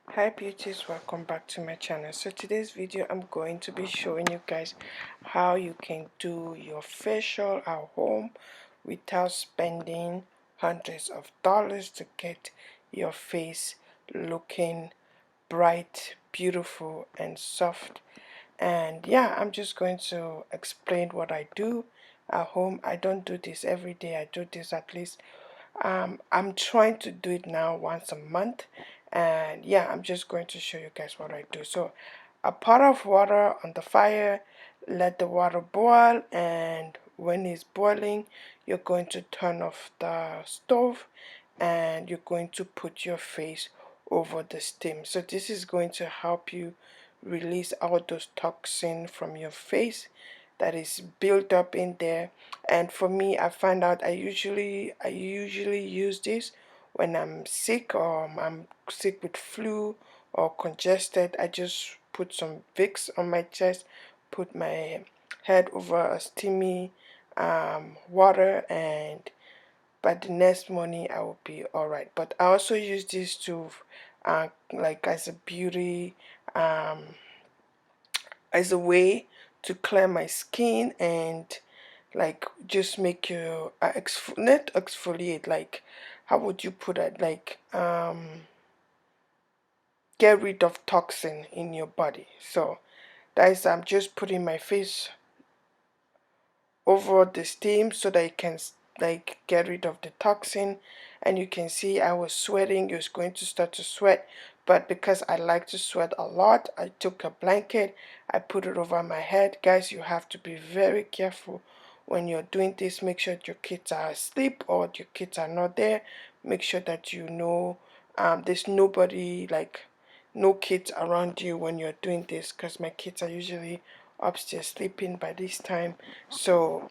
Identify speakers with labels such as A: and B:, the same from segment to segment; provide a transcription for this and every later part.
A: Hi beauties, welcome back to my channel. So today's video I'm going to be showing you guys how you can do your facial at home without spending hundreds of dollars to get your face looking bright, beautiful and soft. And yeah, I'm just going to explain what I do at home. I don't do this every day. I do this at least I'm trying to do it now once a month. And yeah, I'm just going to show you guys what I do. So a pot of water on the fire, let the water boil, and when it's boiling you're going to turn off the stove and you're going to put your face over the steam. So this is going to help you release all those toxins from your face that is built up in there. And for me, I find out I usually use this when I'm sick or I'm sick with flu or congested. I just put some Vicks on my chest, put my head over a steamy water, and by the next morning I will be alright. But I also use this to like as a beauty as a way to clear my skin and like just make you not exfoliate, like how would you put it, like get rid of toxin in your body. So that is, I'm just putting my face over the steam so that it can like get rid of the toxin. And you can see I was sweating. It was going to start to sweat, but because I like to sweat a lot, I took a blanket, I put it over my head. Guys, you have to be very careful when you're doing this. Make sure your kids are asleep or your kids are not there. Make sure that you know there's nobody, like no kids around you when you're doing this, because my kids are usually upstairs sleeping by this time. So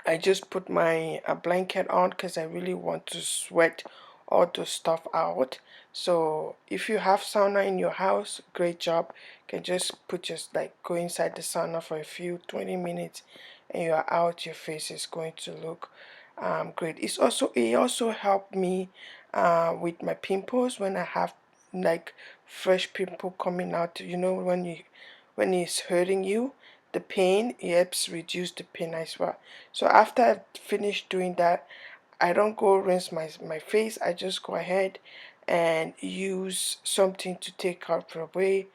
A: I just put my blanket on because I really want to sweat all the stuff out. So if you have sauna in your house, great job. You can just like go inside the sauna for a few 20 minutes and you're out. Your face is going to look great. It also helped me with my pimples when I have like fresh pimple coming out. You know, when it's hurting you, the pain, it helps reduce the pain as well. So after I've finished doing that, I don't go rinse my face. I just go ahead and use something to take out away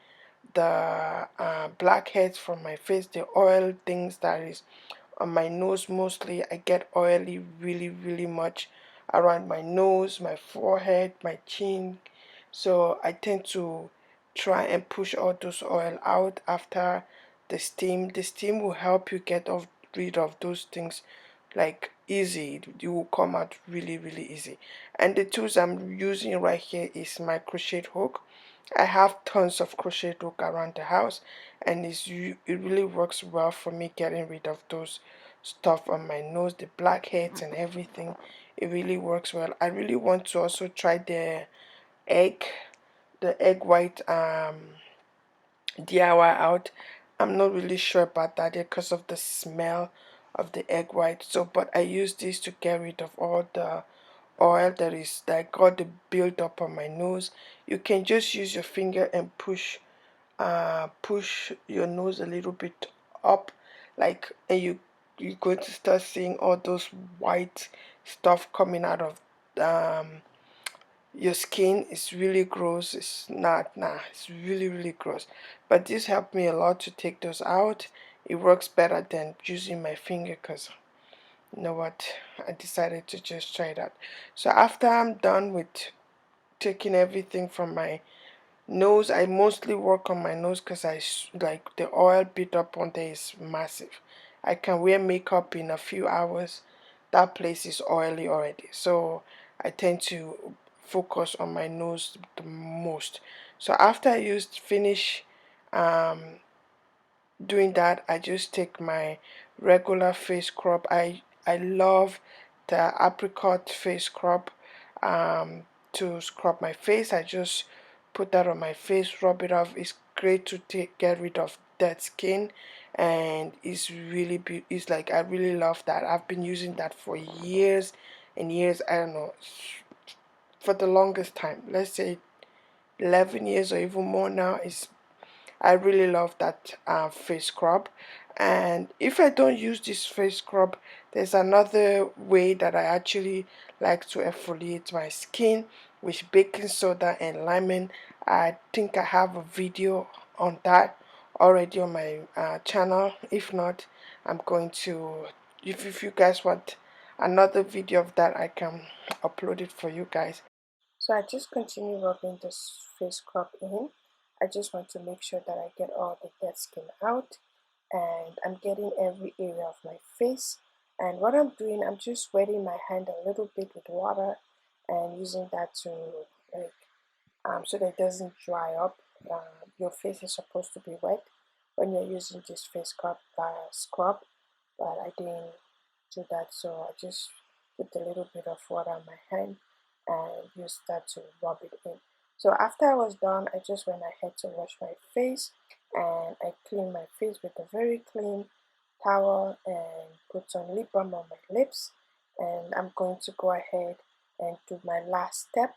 A: the blackheads from my face, the oil things that is on my nose. Mostly I get oily really much around my nose, my forehead, my chin. So I tend to try and push all those oil out after the steam. The steam will help you get rid of those things like easy. You will come out really easy. And the tools I'm using right here is my crochet hook. I have tons of crochet hook around the house, and it really works well for me getting rid of those stuff on my nose, the blackheads and everything. It really works well. I really want to also try egg the egg white DIY out. I'm not really sure about that yet because of the smell of the egg white. So but I use this to get rid of all the oil that got the build up on my nose. You can just use your finger and push your nose a little bit up, like, and you're going to start seeing all those white stuff coming out of your skin. Is really gross. It's not, nah, it's really gross. But this helped me a lot to take those out. It works better than using my finger because you know what, I decided to just try that. So after I'm done with taking everything from my nose, I mostly work on my nose because like the oil built up on there is massive. I can wear makeup in a few hours. That place is oily already. So I tend to focus on my nose the most. So after I finish um, doing that, I just take my regular face scrub. I love the apricot face scrub to scrub my face. I just put that on my face, rub it off. It's great to get rid of dead skin, and it's really it's like, I really love that. I've been using that for years and years. I don't know, for the longest time, let's say 11 years or even more now. I really love that face scrub. And if I don't use this face scrub, there's another way that I actually like to exfoliate my skin with baking soda and lemon. I think I have a video on that already on my channel. If not, I'm going to, if you guys want another video of that, I can upload it for you guys. So I just continue rubbing this face scrub in. I just want to make sure that I get all the dead skin out, and I'm getting every area of my face. And what I'm doing, I'm just wetting my hand a little bit with water and using that to like so that it doesn't dry up. Your face is supposed to be wet when you're using this face scrub, but I didn't do that, so I just put a little bit of water on my hand and use that to rub it in. So after I was done, I just went ahead to wash my face, and I cleaned my face with a very clean towel and put some lip balm on my lips. And I'm going to go ahead and do my last step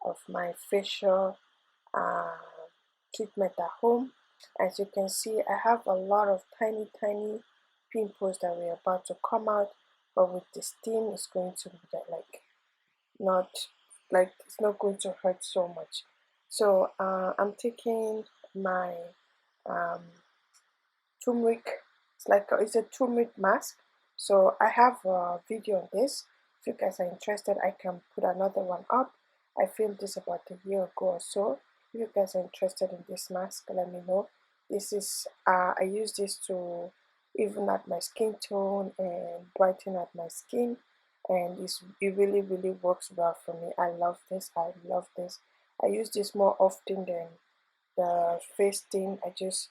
A: of my facial uh, treatment at home. As you can see, I have a lot of tiny pimples that were about to come out, but with the steam it's going to be like not like it's not going to hurt so much. So I'm taking my um, turmeric. It's a turmeric mask. So I have a video on this. If you guys are interested, I can put another one up. I filmed this about a year ago or so. If you guys are interested in this mask, let me know. This is I use this to even out my skin tone and brighten up my skin, and it really works well for me. I love this. I use this more often than the face thing. I just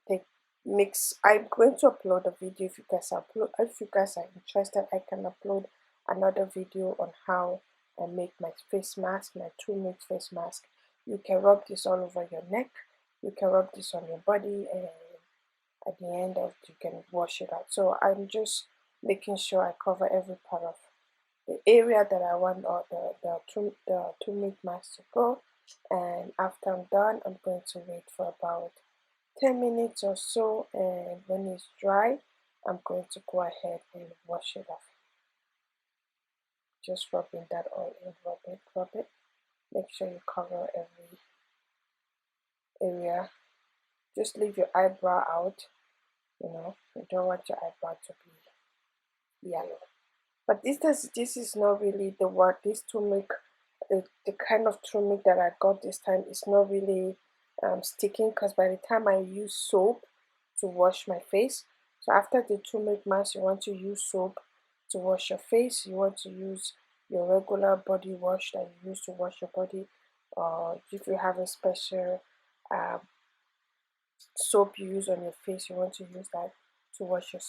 A: take mix. I'm going to upload a video. If you guys are interested, I can upload another video on how I make my face mask, my turmeric face mask. You can rub this all over your neck, you can rub this on your body, and at the end of you can wash it out. So I'm just making sure I cover every part of the area that I want or the turmeric mask to go. And after I'm done, I'm going to wait for about 10 minutes or so, and when it's dry, I'm going to go ahead and wash it off. Just rubbing that all in, rub it. Make sure you cover every area. Just leave your eyebrow out, you don't want your eyebrow to be yellow. But this is not really the word. This turmeric, the kind of turmeric that I got this time is not really sticking, because by the time I use soap to wash my face, so after the turmeric mask, you want to use soap to wash your face. You want to use your regular body wash that you use to wash your body, or if you have a special um, soap you use on your face, you want to use that to wash your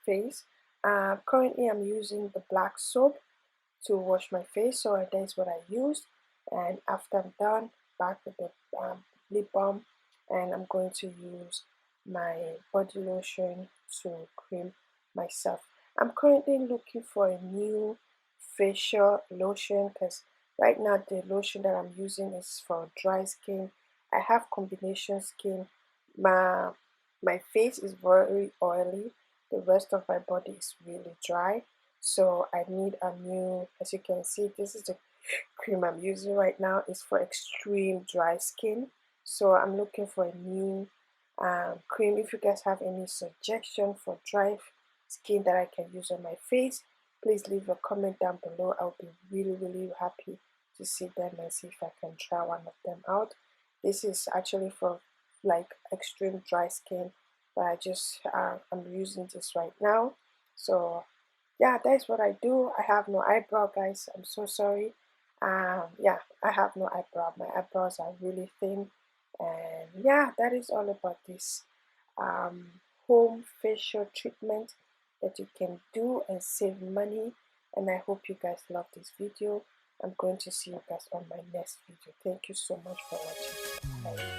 A: face. Currently I'm using the black soap to wash my face, so that is what I used. And after I'm done, back with the lip balm, and I'm going to use my body lotion to cream myself. I'm currently looking for a new facial lotion, because right now the lotion that I'm using is for dry skin. I have combination skin. My face is very oily, the rest of my body is really dry, so I need a new, as you can see, this is the cream I'm using right now. It's for extreme dry skin, so I'm looking for a new cream. If you guys have any suggestion for dry skin that I can use on my face, please leave a comment down below. I'll be really happy to see them and see if I can try one of them out. This is actually for like extreme dry skin, but I'm using this right now. So yeah, that's what I do. I have no eyebrow, guys. I'm so sorry. Yeah, I have no eyebrow. My eyebrows are really thin, and yeah, that is all about this home facial treatment that you can do and save money. And I hope you guys love this video. I'm going to see you guys on my next video. Thank you so much for watching. Bye.